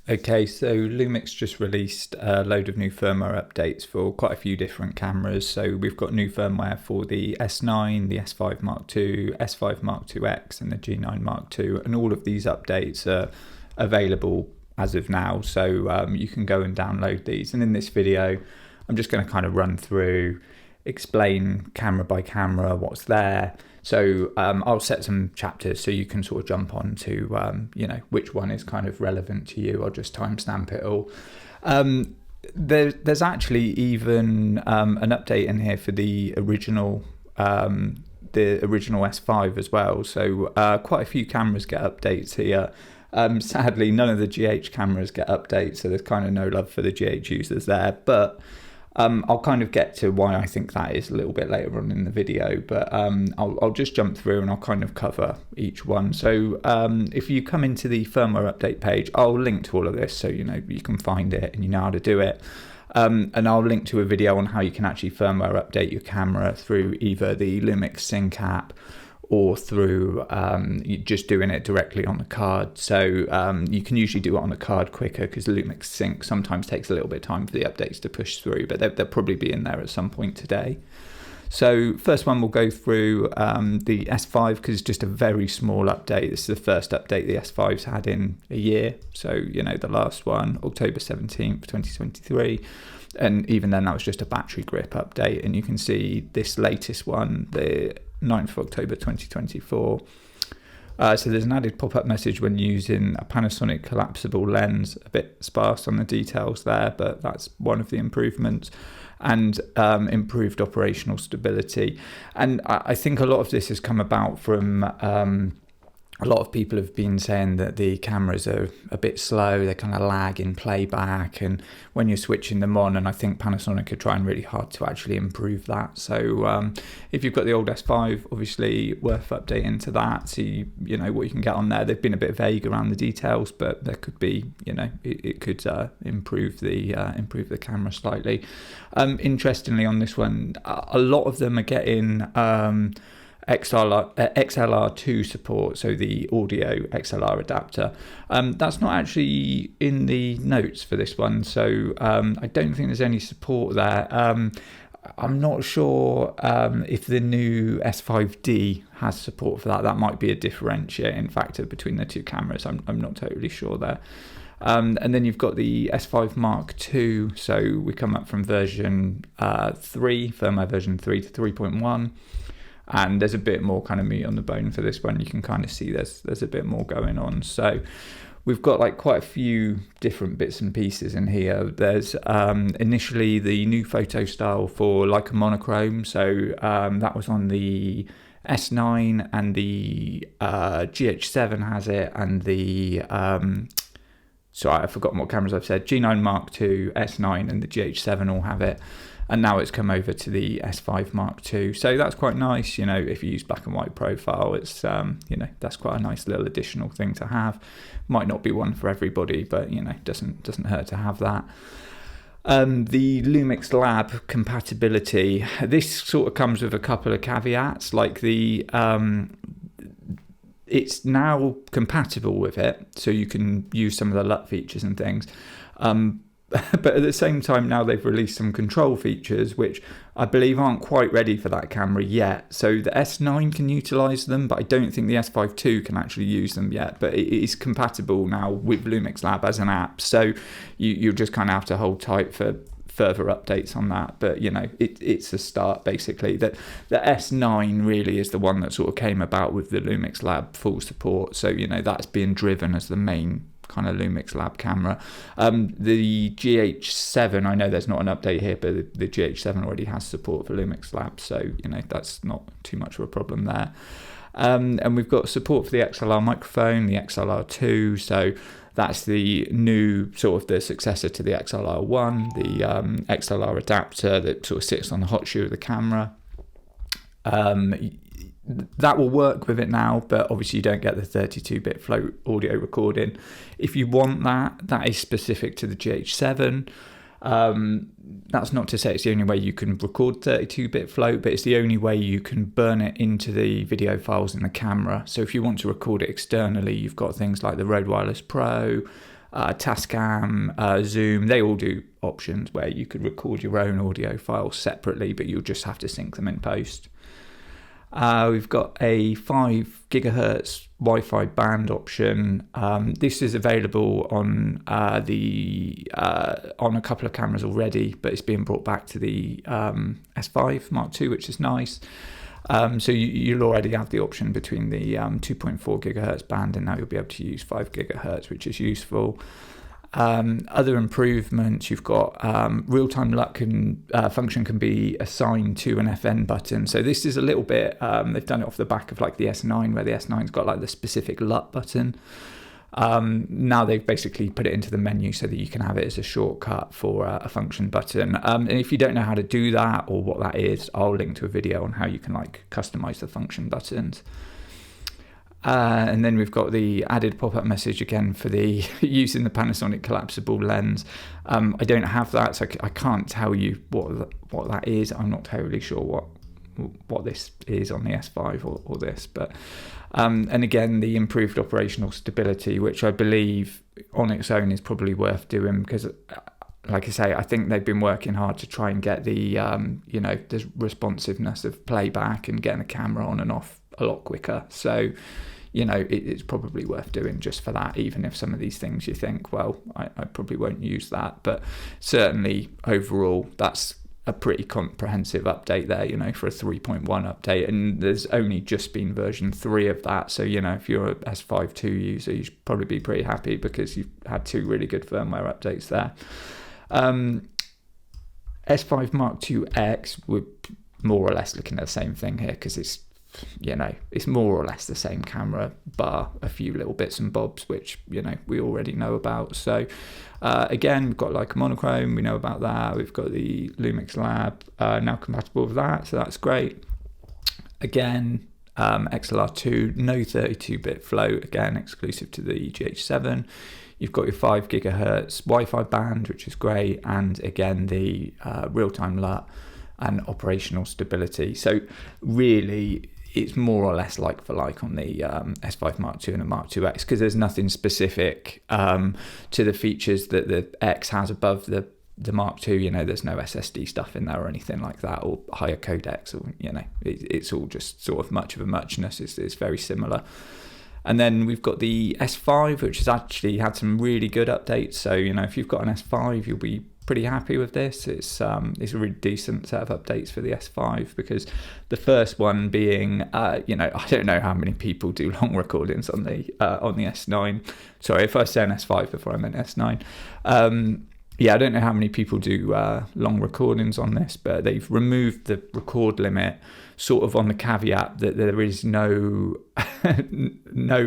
Okay, so Lumix just released a load of new firmware updates for quite a few different cameras. So we've got new firmware for the S9, the S5m2, S5m2X and the G9m2, and all of these updates are available as of now. So you can go and download these. And in this video, I'm just going to kind of run through, explain camera by camera what's there. So I'll set some chapters so you can sort of jump on to, which one is kind of relevant to you. I'll just timestamp it all. There's actually even an update in here for the original S5 as well. So quite a few cameras get updates here. Sadly, none of the GH cameras get updates, so there's kind of no love for the GH users there. But I'll kind of get to why I think that is a little bit later on in the video, but I'll just jump through and I'll kind of cover each one. So if you come into the firmware update page, I'll link to all of this so you can find it and you know how to do it. And I'll link to a video on how you can actually firmware update your camera through either the Lumix Sync app or through just doing it directly on the card. So you can usually do it on the card quicker because Lumix Sync sometimes takes a little bit of time for the updates to push through, but they'll probably be in there at some point today. So first one, we'll go through the S5 because it's just a very small update. This is the first update the S5's had in a year. So, the last one, October 17th, 2023. And even then, that was just a battery grip update. And you can see this latest one, the 9th of October 2024. So there's an added pop-up message when using a Panasonic collapsible lens, a bit sparse on the details there, but that's one of the improvements, and improved operational stability. And I think a lot of this has come about from a lot of people have been saying that the cameras are a bit slow, they kind of lag in playback and when you're switching them on, and I think Panasonic are trying really hard to actually improve that. So if you've got the old S5, obviously worth updating to that, see what you can get on there. They've been a bit vague around the details, but there could be, it could improve the camera slightly. Interestingly on this one, a lot of them are getting XLR2 support, so the audio XLR adapter. That's not actually in the notes for this one, so I don't think there's any support there. I'm not sure if the new S5D has support for that. That might be a differentiating factor between the two cameras. I'm not totally sure there. And then you've got the S5m2, so we come up from version 3, firmware version 3 to 3.1. And there's a bit more kind of meat on the bone for this one. You can kind of see there's a bit more going on. So we've got like quite a few different bits and pieces in here. There's initially the new photo style for like a monochrome. So that was on the S9 and the GH7 has it, and the sorry, I've forgotten what cameras I've said. G9m2, S9 and the GH7 all have it. And now it's come over to the S5m2. So that's quite nice, if you use black and white profile, it's, that's quite a nice little additional thing to have. Might not be one for everybody, but, doesn't hurt to have that. The Lumix Lab compatibility, this sort of comes with a couple of caveats, like it's now compatible with it, so you can use some of the LUT features and things. But at the same time, now they've released some control features, which I believe aren't quite ready for that camera yet. So the S9 can utilize them, but I don't think the S5 II can actually use them yet. But it is compatible now with Lumix Lab as an app. So you'll just kind of have to hold tight for further updates on that. But, it's a start, basically. The S9 really is the one that sort of came about with the Lumix Lab full support. So, that's being driven as the main kind of Lumix Lab camera. The GH7, I know there's not an update here, but the GH7 already has support for Lumix Lab, so that's not too much of a problem there. And we've got support for the XLR microphone, the XLR2, so that's the new sort of the successor to the XLR1, the XLR adapter that sort of sits on the hot shoe of the camera. That will work with it now, but obviously you don't get the 32-bit float audio recording. If you want that is specific to the GH7. That's not to say it's the only way you can record 32-bit float, but it's the only way you can burn it into the video files in the camera. So if you want to record it externally, you've got things like the Rode Wireless Pro, Tascam, Zoom, they all do options where you could record your own audio files separately, but you'll just have to sync them in post. We've got a 5 gigahertz Wi-Fi band option. This is available on on a couple of cameras already, but it's being brought back to the S5m2, which is nice. So you'll already have the option between the 2.4 gigahertz band, and now you'll be able to use 5 gigahertz, which is useful. Other improvements, you've got real-time LUT function can be assigned to an FN button. So this is a little bit, they've done it off the back of like the S9, where the S9's got like the specific LUT button. Now they've basically put it into the menu so that you can have it as a shortcut for a function button. And if you don't know how to do that or what that is, I'll link to a video on how you can like customize the function buttons. And then we've got the added pop-up message again for the using the Panasonic collapsible lens. I don't have that, so I can't tell you what that is. I'm not totally sure what this is on the S5 or this, but and again, the improved operational stability, which I believe on its own is probably worth doing, because like I say, I think they've been working hard to try and get the the responsiveness of playback and getting the camera on and off a lot quicker. So it's probably worth doing just for that, even if some of these things you think, well, I probably won't use that. But certainly overall, that's a pretty comprehensive update there, for a 3.1 update. And there's only just been version 3 of that. So, if you're a S5 II user, you should probably be pretty happy because you've had 2 really good firmware updates there. S5m2X, we're more or less looking at the same thing here, because it's more or less the same camera, bar a few little bits and bobs, which, we already know about. So, again, we've got like a monochrome, we know about that. We've got the Lumix Lab, now compatible with that, so that's great. Again, XLR2, no 32-bit float, again, exclusive to the GH7. You've got your 5 gigahertz Wi-Fi band, which is great, and again, the real-time LUT and operational stability. So really, it's more or less like for like on the S5m2 and the M2X, because there's nothing specific to the features that the X has above the Mark II. There's no SSD stuff in there or anything like that, or higher codecs, or it's all just sort of much of a muchness. It's very similar. And then we've got the S5, which has actually had some really good updates. So if you've got an S5, you'll be pretty happy with this. It's a really decent set of updates for the S5, because the first one being, I don't know how many people do long recordings on the S9. Sorry, if I say an S5 before I meant S9. I don't know how many people do long recordings on this, but they've removed the record limit, sort of on the caveat that there is no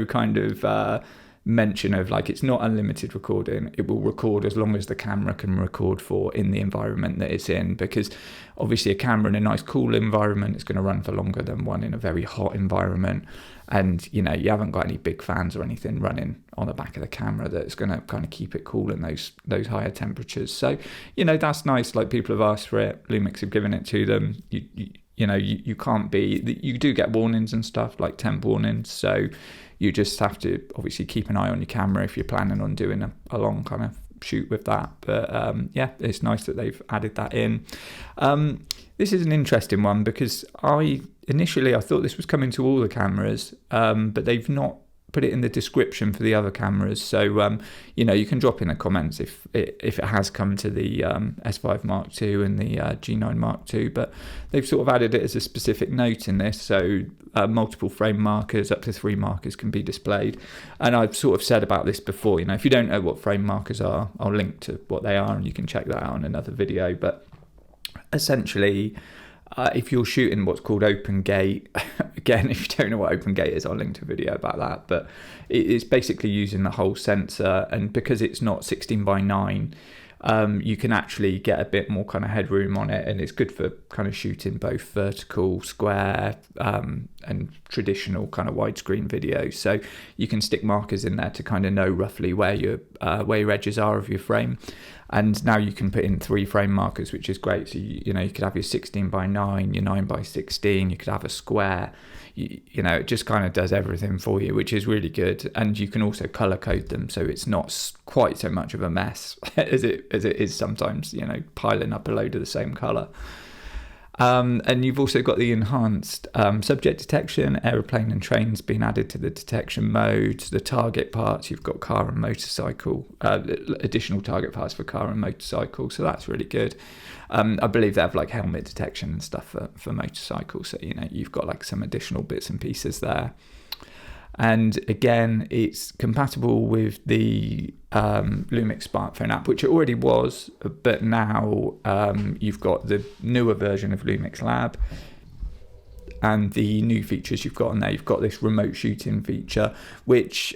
kind of mention of like, it's not unlimited recording. It will record as long as the camera can record for in the environment that it's in, because obviously a camera in a nice cool environment is going to run for longer than one in a very hot environment. And you haven't got any big fans or anything running on the back of the camera that's going to kind of keep it cool in those higher temperatures. So that's nice. Like, people have asked for it, Lumix have given it to them. You can't be, you do get warnings and stuff, like temp warnings, so you just have to obviously keep an eye on your camera if you're planning on doing a long kind of shoot with that. But it's nice that they've added that in. This is an interesting one, because initially I thought this was coming to all the cameras, but they've not put it in the description for the other cameras. So you can drop in the comments if it has come to the S5m2 and the G9m2, but they've sort of added it as a specific note in this. So multiple frame markers, up to 3 markers, can be displayed. And I've sort of said about this before, if you don't know what frame markers are, I'll link to what they are and you can check that out in another video. But essentially, if you're shooting what's called open gate, again, if you don't know what open gate is, I'll link to a video about that, but it's basically using the whole sensor, and because it's not 16:9, you can actually get a bit more kind of headroom on it, and it's good for kind of shooting both vertical, square, and traditional kind of widescreen videos. So you can stick markers in there to kind of know roughly where your edges are of your frame. And now you can put in 3 frame markers, which is great. So you could have your 16:9, your 9:16. You could have a square. It just kind of does everything for you, which is really good. And you can also color code them, so it's not quite so much of a mess as it is sometimes, you know, piling up a load of the same colour. And you've also got the enhanced subject detection, aeroplane and trains being added to the detection mode. The target parts, you've got car and motorcycle, additional target parts for car and motorcycle, so that's really good. I believe they have like helmet detection and stuff for motorcycles, so you know, you've got like some additional bits and pieces there. And again, it's compatible with the Lumix smartphone app, which it already was, but now you've got the newer version of Lumix Lab. And the new features you've got on there, you've got this remote shooting feature, which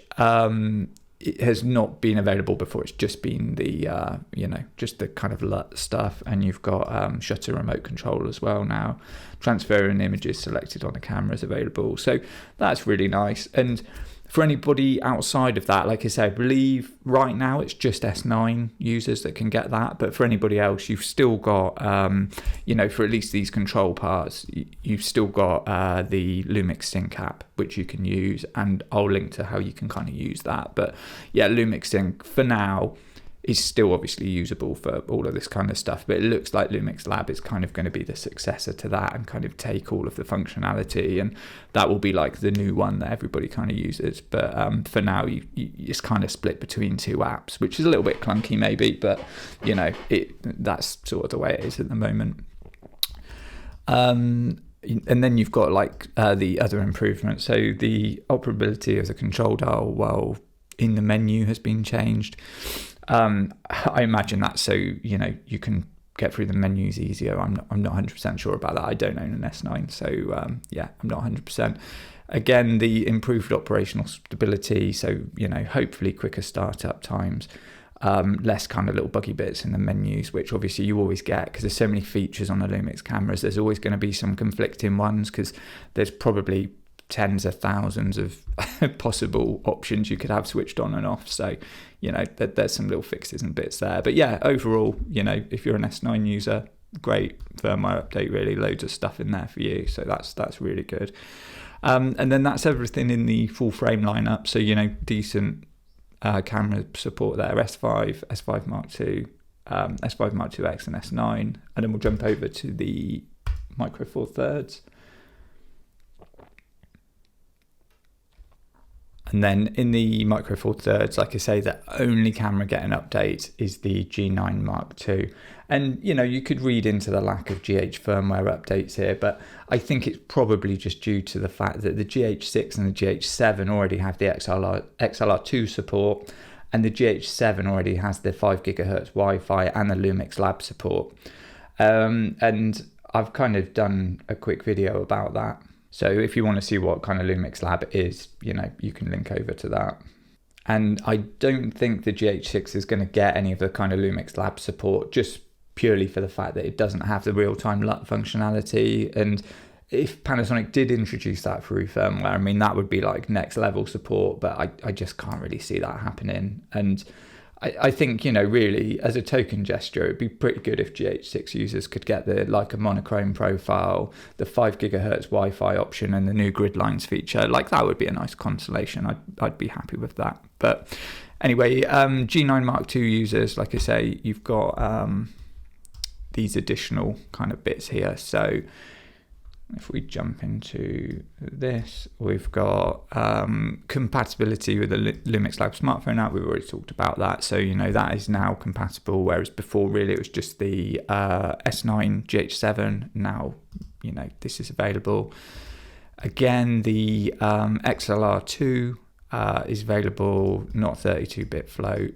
it has not been available before. It's just been the, you know, just the kind of LUT stuff. And you've got shutter remote control as well now. Transferring images selected on the camera is available. So that's really nice. And for anybody outside of that, like I said, I believe right now it's just S9 users that can get that. But for anybody else, you've still got, you know, for at least these control parts, you've still got the Lumix Sync app, which you can use. And I'll link to how you can kind of use that. But yeah, Lumix Sync for now is still obviously usable for all of this kind of stuff, but it looks like Lumix Lab is kind of going to be the successor to that and kind of take all of the functionality, and that will be like the new one that everybody kind of uses. But for now, it's kind of split between two apps, which is a little bit clunky maybe, but you know, that's sort of the way it is at the moment. And then you've got like the other improvements. So the operability of the control dial while in the menu has been changed. I imagine that so, you know, you can get through the menus easier. I'm not 100% sure about that. I don't own an S9, so yeah, I'm not 100%. Again, the improved operational stability, so, you know, hopefully quicker startup times, less kind of little buggy bits in the menus, which obviously you always get because there's so many features on the Lumix cameras. There's always going to be some conflicting ones because there's probably tens of thousands of possible options you could have switched on and off. So, you know, there's some little fixes and bits there. But yeah, overall, you know, if you're an S9 user, great firmware update, really loads of stuff in there for you. So that's really good. And then that's everything in the full frame lineup. So, you know, decent camera support there, S5, S5m2, S5m2X and S9. And then we'll jump over to the Micro Four Thirds. And then in the Micro Four Thirds, like I say, the only camera getting update is the G9m2. And, you know, you could read into the lack of GH firmware updates here, but I think it's probably just due to the fact that the GH6 and the GH7 already have the XLR2 support, and the GH7 already has the 5 GHz Wi-Fi and the Lumix Lab support. And I've kind of done a quick video about that. So if you want to see what kind of Lumix Lab is, you know, you can link over to that. And I don't think the GH6 is going to get any of the kind of Lumix Lab support, just purely for the fact that it doesn't have the real-time LUT functionality. And if Panasonic did introduce that through firmware, I mean, that would be like next level support, but I just can't really see that happening. And I think, you know, really, as a token gesture, it'd be pretty good if GH6 users could get the like a monochrome profile, the 5 GHz Wi-Fi option, and the new grid lines feature. Like, that would be a nice consolation. I'd be happy with that. But anyway, G9m2 users, like I say, you've got these additional kind of bits here. So if we jump into this, we've got compatibility with the Lumix Lab smartphone app. We've already talked about that. So, you know, that is now compatible, whereas before really it was just the S9 GH7. Now, you know, this is available. Again, the XLR2 is available, not 32-bit float.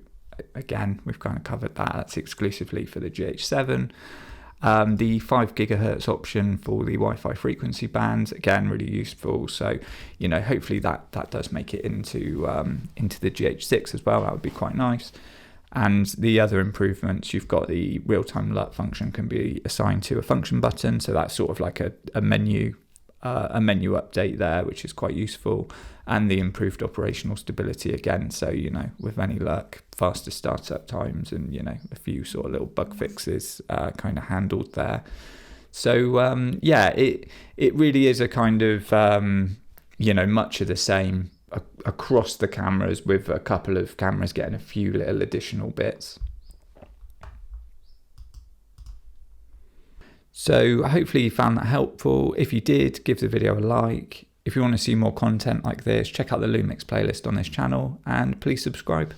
Again, we've kind of covered that. That's exclusively for the GH7. The 5 GHz option for the Wi-Fi frequency bands, again, really useful. So, you know, hopefully that does make it into the GH6 as well. That would be quite nice. And the other improvements, you've got the real-time LUT function can be assigned to a function button. So that's sort of like a menu update there, which is quite useful. And the improved operational stability again. So, you know, with any luck, faster startup times and, you know, a few sort of little bug fixes kind of handled there. So, yeah, it really is a kind of, you know, much of the same across the cameras, with a couple of cameras getting a few little additional bits. So hopefully you found that helpful. If you did, give the video a like. If you want to see more content like this, check out the Lumix playlist on this channel, and please subscribe.